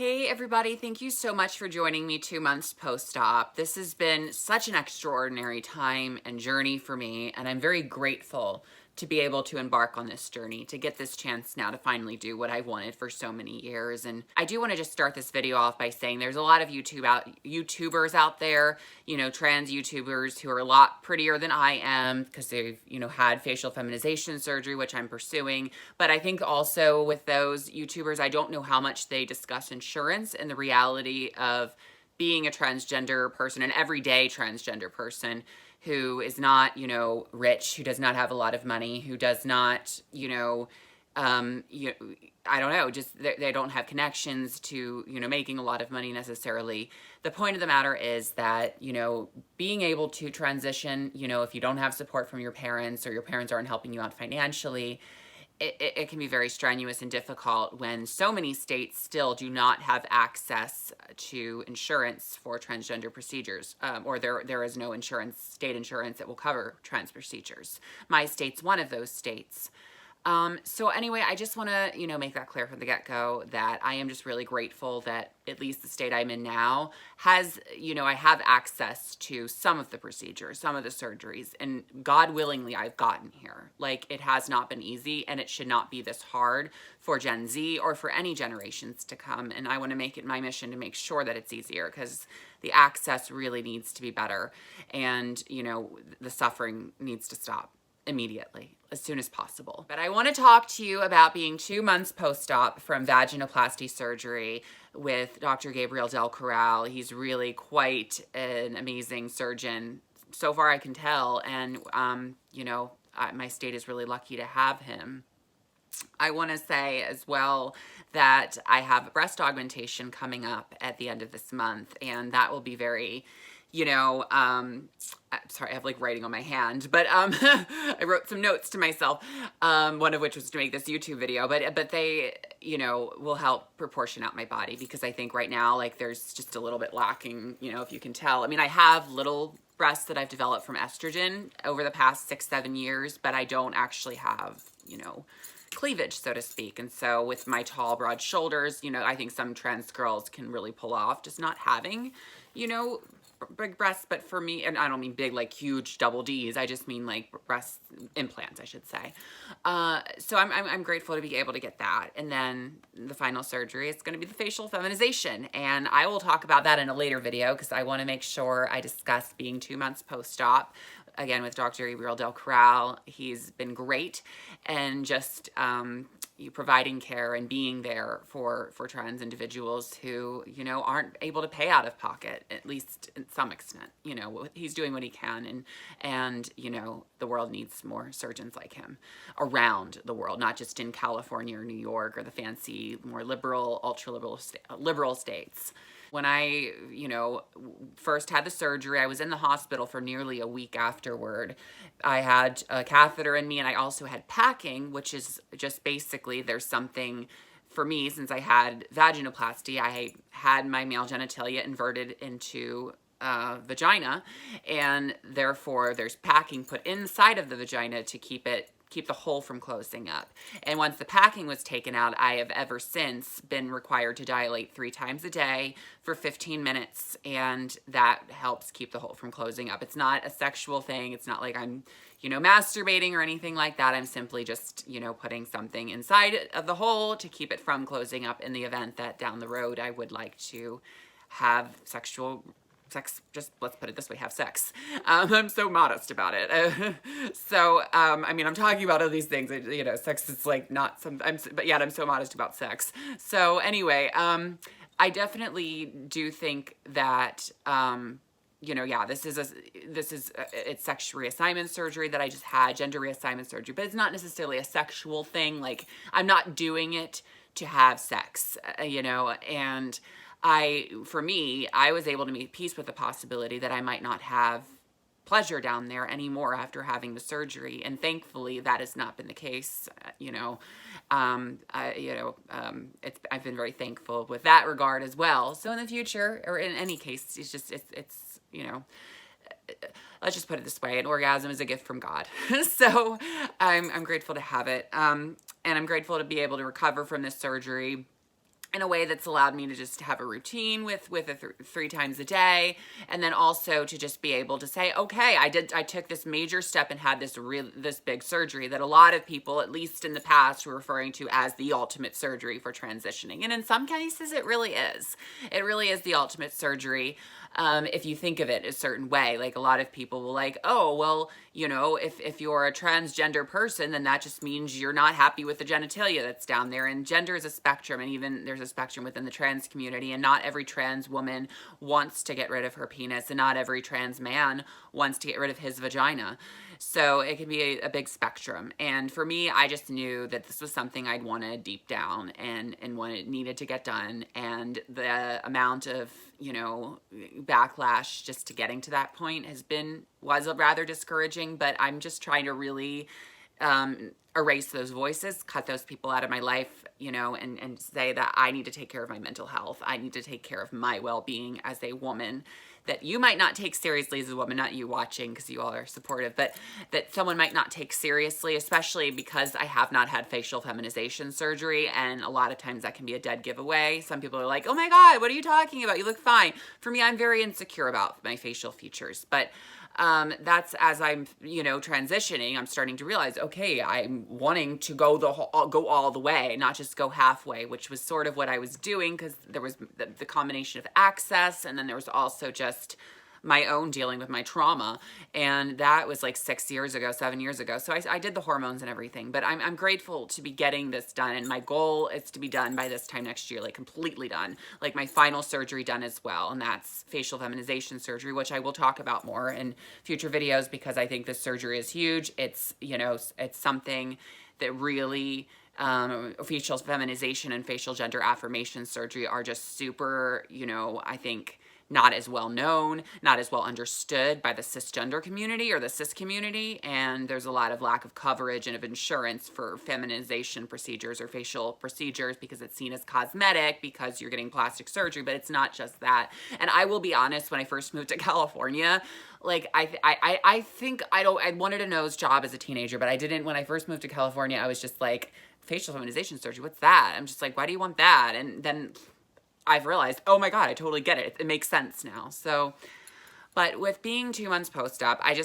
Hey everybody, thank you so much for joining me 2 months post-op. This has been such an extraordinary time and journey for me, and I'm very grateful to be able to embark on this journey, to get this chance now to finally do what I've wanted for so many years. And I do want to just start this video off by saying there's a lot of YouTubers out there, trans YouTubers who are a lot prettier than I am because they've, had facial feminization surgery, which I'm pursuing. But I think also with those YouTubers, I don't know how much they discuss insurance and the reality of being a transgender person, an everyday transgender person who is not, rich, who does not have a lot of money, who does not, I don't know, just they don't have connections to, making a lot of money necessarily. The point of the matter is that, being able to transition, if you don't have support from your parents or your parents aren't helping you out financially, it can be very strenuous and difficult when so many states still do not have access to insurance for transgender procedures, or there is no state insurance that will cover trans procedures. My state's one of those states. So anyway, I just want to, make that clear from the get-go that I am just really grateful that at least the state I'm in now has, I have access to some of the procedures, some of the surgeries, and God willingly, I've gotten here. Like, it has not been easy, and it should not be this hard for Gen Z or for any generations to come. And I want to make it my mission to make sure that it's easier, because the access really needs to be better. And, the suffering needs to stop immediately, as soon as possible. But I want to talk to you about being 2 months post-op from vaginoplasty surgery with Dr. Gabriel Del Corral. He's really quite an amazing surgeon, so far I can tell, and my state is really lucky to have him. I want to say as well that I have breast augmentation coming up at the end of this month, and that will be very, sorry, I have like writing on my hand, but I wrote some notes to myself, one of which was to make this YouTube video, but they, will help proportion out my body, because I think right now, like, there's just a little bit lacking, if you can tell. I mean, I have little breasts that I've developed from estrogen over the past 6-7 years, but I don't actually have, cleavage, so to speak. And so with my tall, broad shoulders, I think some trans girls can really pull off just not having, big breasts. But for me, and I don't mean big like huge double D's, I just mean like breast implants, I should say. So I'm grateful to be able to get that. And then the final surgery is going to be the facial feminization, and I will talk about that in a later video, because I want to make sure I discuss being 2 months post-op again with Dr. Gabriel Del Corral. He's been great, and just you providing care and being there for trans individuals who, aren't able to pay out of pocket, at least in some extent. He's doing what he can, and the world needs more surgeons like him around the world, not just in California or New York or the fancy, more liberal, liberal states. When I, first had the surgery, I was in the hospital for nearly a week afterward. I had a catheter in me, and I also had packing, which is just basically, there's something for me, since I had vaginoplasty, I had my male genitalia inverted into vagina, and therefore there's packing put inside of the vagina to keep the hole from closing up. And once the packing was taken out, I have ever since been required to dilate 3 times a day for 15 minutes, and that helps keep the hole from closing up. It's not a sexual thing. It's not like I'm, masturbating or anything like that. I'm simply just, putting something inside of the hole to keep it from closing up in the event that down the road I would like to have sex, just let's put it this way, have sex. I'm so modest about it. I'm talking about all these things, sex is like not but yet I'm so modest about sex. So anyway, I definitely do think that, it's sex reassignment surgery that I just had, gender reassignment surgery, but it's not necessarily a sexual thing. Like, I'm not doing it to have sex, and for me, I was able to make peace with the possibility that I might not have pleasure down there anymore after having the surgery. And thankfully that has not been the case. I've been very thankful with that regard as well. So in the future, or in any case, it's let's just put it this way, an orgasm is a gift from God. So I'm grateful to have it. And I'm grateful to be able to recover from this surgery in a way that's allowed me to just have a routine with three times a day, and then also to just be able to say, okay, I took this major step and had this big surgery that a lot of people, at least in the past, were referring to as the ultimate surgery for transitioning. And in some cases, it really is. It really is the ultimate surgery. If you think of it a certain way, like a lot of people will like, oh, well, you know, if you're a transgender person, then that just means you're not happy with the genitalia that's down there. And gender is a spectrum, and even there's a spectrum within the trans community, and not every trans woman wants to get rid of her penis, and not every trans man wants to get rid of his vagina. So it can be a big spectrum. And for me, I just knew that this was something I'd wanted deep down and wanted needed to get done. And the amount of, you know, backlash just to getting to that point was rather discouraging, but I'm just trying to really erase those voices, cut those people out of my life, you know, and say that I need to take care of my mental health. I need to take care of my well-being as a woman that you might not take seriously as a woman, not you watching because you all are supportive, but that someone might not take seriously, especially because I have not had facial feminization surgery, and a lot of times that can be a dead giveaway. Some people are like, oh my God, what are you talking about? You look fine. For me, I'm very insecure about my facial features, but that's as I'm, you know, transitioning, I'm starting to realize, okay, I'm wanting to go all the way, not just go halfway, which was sort of what I was doing, because there was the combination of access, and then there was also just my own dealing with my trauma. And that was like 7 years ago. So I did the hormones and everything, but I'm grateful to be getting this done. And my goal is to be done by this time next year, like completely done, like my final surgery done as well. And that's facial feminization surgery, which I will talk about more in future videos, because I think this surgery is huge. It's, you know, it's something that really, facial feminization and facial gender affirmation surgery are just super, you know, I think not as well known, not as well understood by the cisgender community or the cis community, and there's a lot of lack of coverage and of insurance for feminization procedures or facial procedures because it's seen as cosmetic because you're getting plastic surgery, but it's not just that. And I will be honest, when I first moved to California, like I think I wanted a nose job as a teenager, but I didn't. When I first moved to California, I was just like, facial feminization surgery, what's that? I'm just like, why do you want that? And then I've realized, oh my God, I totally get it. It makes sense now. So, but with being 2 months post-op, I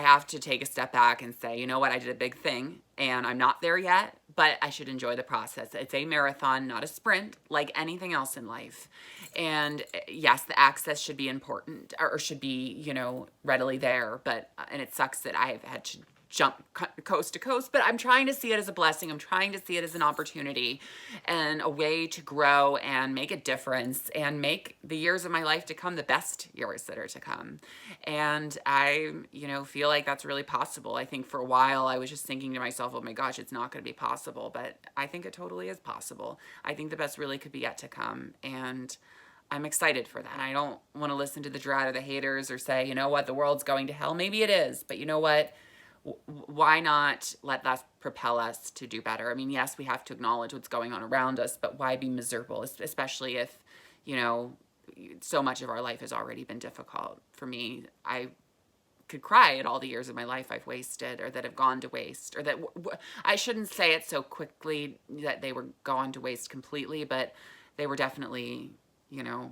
have to take a step back and say, you know what, I did a big thing and I'm not there yet, but I should enjoy the process. It's a marathon, not a sprint, like anything else in life. And yes, the access should be important, or should be, you know, readily there, but, and it sucks that I've had to jump coast to coast, but I'm trying to see it as a blessing. I'm trying to see it as an opportunity and a way to grow and make a difference and make the years of my life to come the best years that are to come. And I, you know, feel like that's really possible. I think for a while I was just thinking to myself, oh my gosh, it's not going to be possible, but I think it totally is possible. I think the best really could be yet to come, and I'm excited for that. And I don't want to listen to the dread or the haters or say, you know what, the world's going to hell. Maybe it is, but you know what? Why not let that propel us to do better? I mean, yes, we have to acknowledge what's going on around us, but why be miserable, especially if, you know, so much of our life has already been difficult. For me, I could cry at all the years of my life I've wasted, or that have gone to waste, or that I shouldn't say it so quickly that they were gone to waste completely, but they were definitely, you know,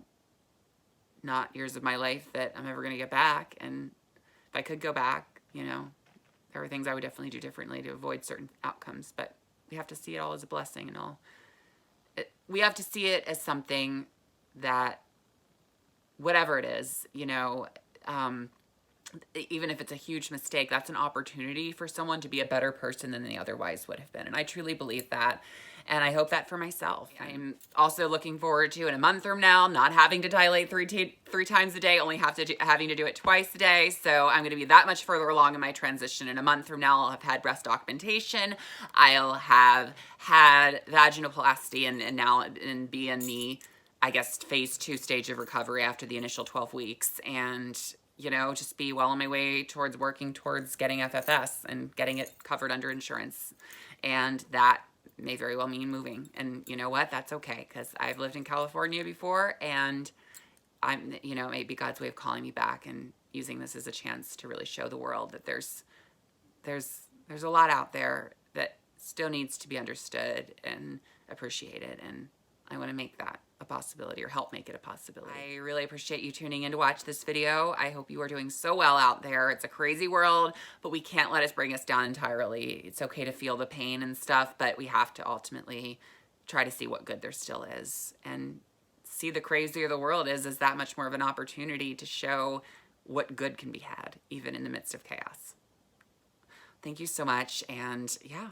not years of my life that I'm ever going to get back. And if I could go back, you know, there are things I would definitely do differently to avoid certain outcomes, but we have to see it all as a blessing and all. We have to see it as something that, whatever it is, you know, even if it's a huge mistake, that's an opportunity for someone to be a better person than they otherwise would have been. And I truly believe that. And I hope that for myself. I'm also looking forward to, in a month from now, not having to dilate three times a day, only having to do it twice a day. So I'm going to be that much further along in my transition. In a month from now, I'll have had breast augmentation. I'll have had vaginoplasty and be in the, I guess, phase 2 stage of recovery after the initial 12 weeks. And, you know, just be well on my way towards working towards getting FFS and getting it covered under insurance. And that may very well mean moving. And you know what? That's okay, because I've lived in California before, and I'm, you know, maybe God's way of calling me back and using this as a chance to really show the world that there's a lot out there that still needs to be understood and appreciated. And I want to make that a possibility, or help make it a possibility. I really appreciate you tuning in to watch this video. I hope you are doing so well out there. It's a crazy world, but we can't let it bring us down entirely. It's okay to feel the pain and stuff, but we have to ultimately try to see what good there still is, and see the crazier the world is that much more of an opportunity to show what good can be had, even in the midst of chaos. Thank you so much, and yeah.